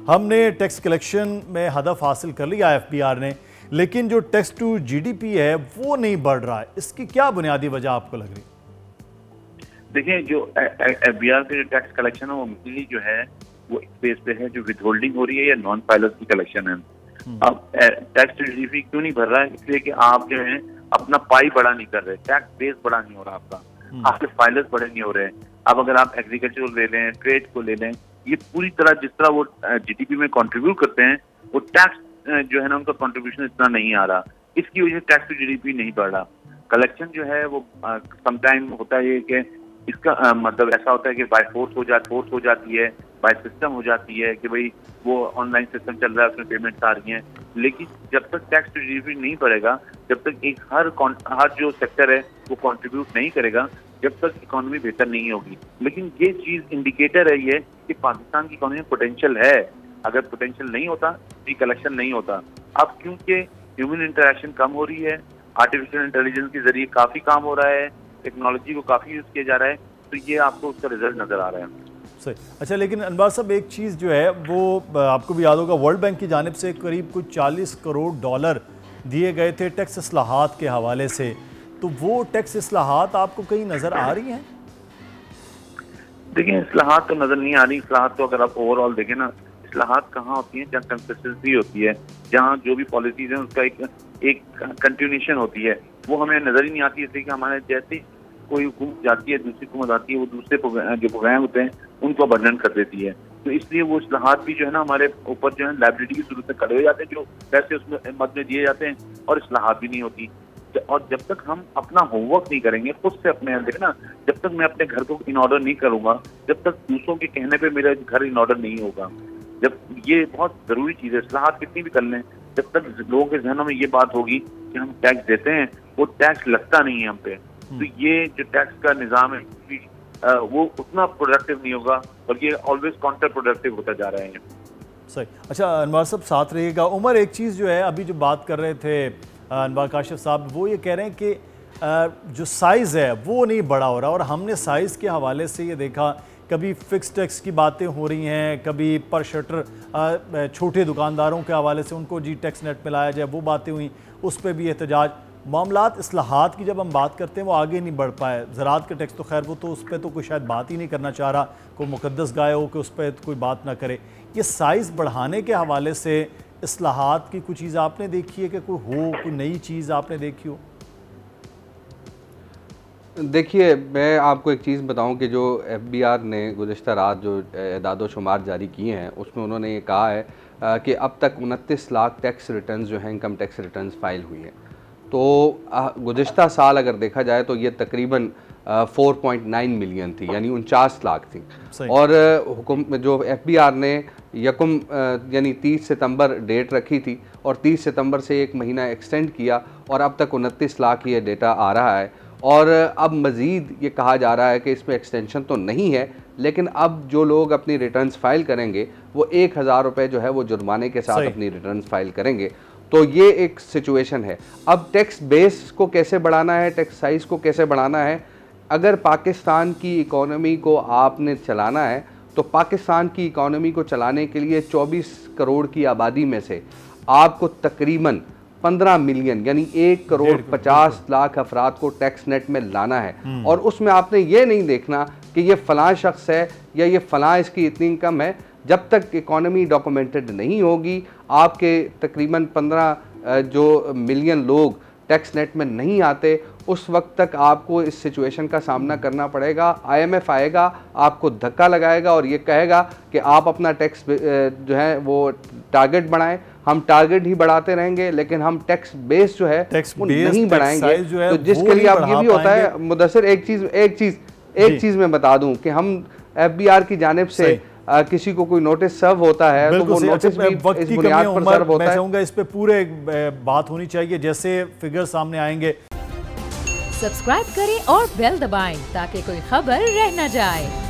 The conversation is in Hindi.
हमने टैक्स कलेक्शन में हदफ हासिल कर लिया एफबीआर ने, लेकिन जो टैक्स टू जीडीपी है वो नहीं बढ़ रहा है। इसकी क्या बुनियादी वजह आपको लग रही? देखिए, जो एफबीआर के जो टैक्स कलेक्शन है वो मेनली जो है वो इस बेस पे है जो विथहोल्डिंग हो रही है या नॉन फाइलर्स की कलेक्शन है। अब टैक्स टू जीडीपी क्यों नहीं भर रहा है? इसलिए कि आप जो है अपना पाई बड़ा नहीं कर रहे, टैक्स बेस बड़ा नहीं हो रहा आपका, आपके फाइलर्स बड़े नहीं हो रहे। अब अगर आप एग्रीकल्चर ले लें, ट्रेड को ले लें, ये पूरी तरह जिस तरह वो जीडीपी में कंट्रीब्यूट करते हैं वो टैक्स जो है ना उनका कंट्रीब्यूशन इतना नहीं आ रहा, इसकी वजह से टैक्स टू जीडीपी नहीं बढ़ रहा। कलेक्शन जो है वो समटाइम होता है कि इसका मतलब ऐसा होता है कि बाय फोर्स हो जाती है, बाय सिस्टम हो जाती है कि भाई वो ऑनलाइन सिस्टम चल रहा है उसमें पेमेंट्स आ रही हैं। लेकिन जब तक टैक्स टू जीडीपी नहीं बढ़ेगा, जब तक एक हर जो सेक्टर है वो कंट्रीब्यूट नहीं करेगा, जब तक इकोनॉमी बेहतर नहीं होगी। लेकिन ये चीज इंडिकेटर है ये कि पाकिस्तान की इकोनॉमी में पोटेंशियल है। अगर पोटेंशियल नहीं होता तो कलेक्शन नहीं होता। अब क्योंकि ह्यूमन इंटरेक्शन कम हो रही है, आर्टिफिशियल इंटेलिजेंस के जरिए काफी काम हो रहा है, टेक्नोलॉजी को काफी यूज किया जा रहा है, तो ये आपको उसका रिजल्ट नजर आ रहा है। सही। अच्छा, लेकिन अनवर साहब एक चीज़ जो है वो आपको भी याद होगा, वर्ल्ड बैंक की जानिब से करीब कुछ 40 करोड़ डॉलर दिए गए थे टैक्स इस्लाहात के हवाले से, तो वो टैक्स इस्लाहात आपको कहीं नज़र आ रही हैं? देखिए, इस्लाहात तो नजर नहीं आ रही। इस्लाहात तो अगर आप ओवरऑल देखें ना, इस्लाहात कहाँ होती हैं? जहाँ कंसिस्टेंसी होती है, जहाँ जो भी पॉलिसीज हैं उसका एक कंटिन्यूएशन होती है, वो हमें नजर ही नहीं आती। इसलिए कि हमारे जैसे कोई हुकूमत जाती है, दूसरी हुकूमत आती है, वो दूसरे जो प्रोग्राम होते हैं उनको बर्डन कर देती है। तो इसलिए वो इस्लाहात भी जो है ना हमारे ऊपर जो है लाइबिलिटी की सूरत में खड़े हो जाते हैं, जो पैसे उसमें मद में दिए जाते हैं, और इस्लाहात भी नहीं होती। और जब तक हम अपना होमवर्क नहीं करेंगे खुद से अपने अंदर ना, जब तक मैं अपने घर को इन ऑर्डर नहीं करूंगा, जब तक दूसरों के कहने पे मेरा घर इन ऑर्डर नहीं होगा, जब ये बहुत जरूरी चीज है। इस्लाहात कितनी भी कर लें, जब तक लोगों के जहनों में ये बात होगी कि हम टैक्स देते हैं, वो टैक्स लगता नहीं है हम पे, तो ये जो टैक्स का निजाम है वो उतना प्रोडक्टिव नहीं होगा, और ये ऑलवेज काउंटर प्रोडक्टिव होता जा रहा है। सही। अच्छा अनवर साहब साथ रहिएगा। उमर, एक चीज़ जो है अभी जो बात कर रहे थे अनवर काशिफ साहब, वो ये कह रहे हैं कि जो साइज़ है वो नहीं बड़ा हो रहा, और हमने साइज़ के हवाले से ये देखा कभी फ़िक्स टैक्स की बातें हो रही हैं, कभी पर शटर छोटे दुकानदारों के हवाले से उनको जी टैक्स नेट में लाया जाए, वो बातें हुई, उस पर भी एहतजाज। मामलात इस्लाहात की जब हम बात करते हैं वो आगे नहीं बढ़ पाए। ज़राअत का टैक्स तो खैर वो तो उस पर तो कोई शायद बात ही नहीं करना चाह रहा, कोई मुकद्दस गाय हो कि उस पर कोई बात ना करे। ये साइज़ बढ़ाने के हवाले से इस्लाहात की कोई चीज़ आपने देखी है कि कोई हो, कोई नई चीज़ आपने देखी हो? देखिए, मैं आपको एक चीज़ बताऊं कि जो एफबीआर ने गुज़िश्ता रात जो एदाद शुमार जारी किए हैं उसमें उन्होंने ये कहा है कि अब तक 29 लाख टैक्स रिटर्न्स जो हैं इनकम टैक्स रिटर्न्स फाइल हुई हैं। तो गुज़िश्ता साल अगर देखा जाए तो ये तकरीबन 4.9 मिलियन थी, यानी 49 लाख थी। और हुकुम जो एफबीआर ने यकम यानी 30 सितंबर डेट रखी थी, और 30 सितंबर से एक महीना एक्सटेंड किया, और अब तक 29 लाख ये डेटा आ रहा है। और अब मज़ीद ये कहा जा रहा है कि इसमें एक्सटेंशन तो नहीं है, लेकिन अब जो लोग अपनी रिटर्न्स फाइल करेंगे वो 1000 रुपये जो है वो जुर्माने के साथ अपनी रिटर्न्स फाइल करेंगे। तो ये एक सिचुएशन है। अब टैक्स बेस को कैसे बढ़ाना है, टैक्स साइज़ को कैसे बढ़ाना है? अगर पाकिस्तान की इकॉनमी को आपने चलाना है तो पाकिस्तान की इकॉनमी को चलाने के लिए 24 करोड़ की आबादी में से आपको तकरीबन 15 मिलियन यानी 1 करोड़ 50 लाख अफराद को टैक्स नेट में लाना है। और उसमें आपने ये नहीं देखना कि ये फ़लाँ शख्स है या ये फ़लाँ इसकी इतनी इनकम है। जब तक इकॉनमी डॉक्यूमेंटेड नहीं होगी, आपके तकरीबन 15 जो मिलियन लोग टैक्स नेट में नहीं आते, उस वक्त तक आपको इस सिचुएशन का सामना करना पड़ेगा। IMF आएगा, आपको धक्का लगाएगा और ये कहेगा कि आप अपना टैक्स जो है वो टारगेट बढ़ाएं। हम टारगेट ही बढ़ाते रहेंगे, लेकिन हम टैक्स बेस जो है वो नहीं बढ़ाएंगे। तो जिसके लिए अब ये भी होता है मुदस्सिर, एक चीज़ मैं बता दूं कि हम FBR की जानिब से किसी को कोई नोटिस सर्व होता है तो वो नोटिस भी इस बुनियाद पर सर्व होता है। मैं चाहूंगा इस पे पूरे बात होनी चाहिए, जैसे फिगर सामने आएंगे। सब्सक्राइब करें और बेल दबाएं ताकि कोई खबर रह न जाए।